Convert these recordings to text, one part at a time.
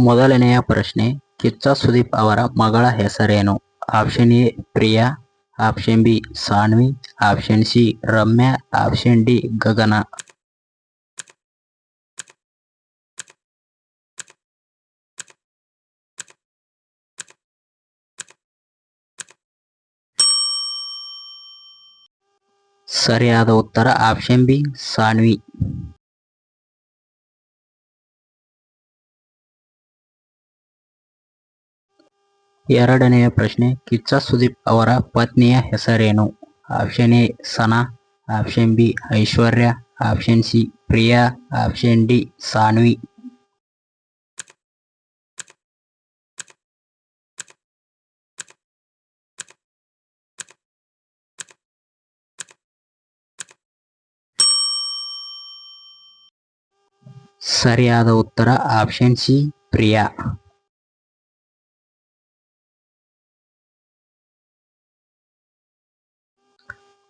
ಮೊದಲನೆಯ ಪ್ರಶ್ನೆ, ಕಿಚ್ಚ ಸುದೀಪ್ ಅವರ ಮಗಳ ಹೆಸರೇನು? Option A Priya, option B Saanvi, option C Ramya, option D Gagana. ಸರಿಯಾದ ಉತ್ತರ ಆಪ್ಷನ್ ಬಿ ಸಾನ್ವಿ. ಎರಡನೆಯ ಪ್ರಶ್ನೆ, ಕಿಚ್ಚ ಸುದೀಪ್ ಅವರ ಪತ್ನಿಯ ಹೆಸರೇನು? Option A Sana, option B Aishwarya, option C Priya, option D Saanvi. ಸರಿಯಾದ ಉತ್ತರ ಆಪ್ಷನ್ ಸಿ ಪ್ರಿಯಾ.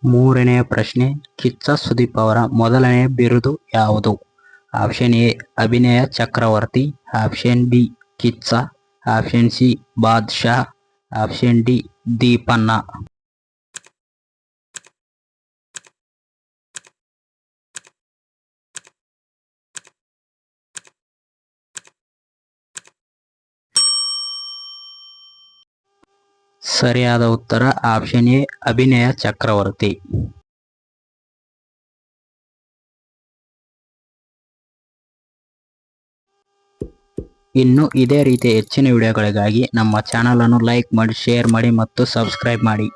ಮೂರನೆಯ ಪ್ರಶ್ನೆ, ಕಿಚ್ಚ ಸುದೀಪ್ ಅವರ ಮೊದಲನೆಯ ಬಿರುದು ಯಾವುದು? Option A Abhinaya Chakravarthy, option B Kichcha, option C Badshah, option D Deepanna. ಸರಿಯಾದ ಉತ್ತರ ಆಪ್ಷನ್ ಎ ಅಭಿನಯ ಚಕ್ರವರ್ತಿ. ಇನ್ನು ಇದೇ ರೀತಿಯ ಹೆಚ್ಚಿನ ವಿಡಿಯೋಗಳಿಗಾಗಿ ನಮ್ಮ ಚಾನಲ್ ಅನ್ನು ಲೈಕ್ ಮಾಡಿ, ಶೇರ್ ಮಾಡಿ ಮತ್ತು ಸಬ್ಸ್ಕ್ರೈಬ್ ಮಾಡಿ.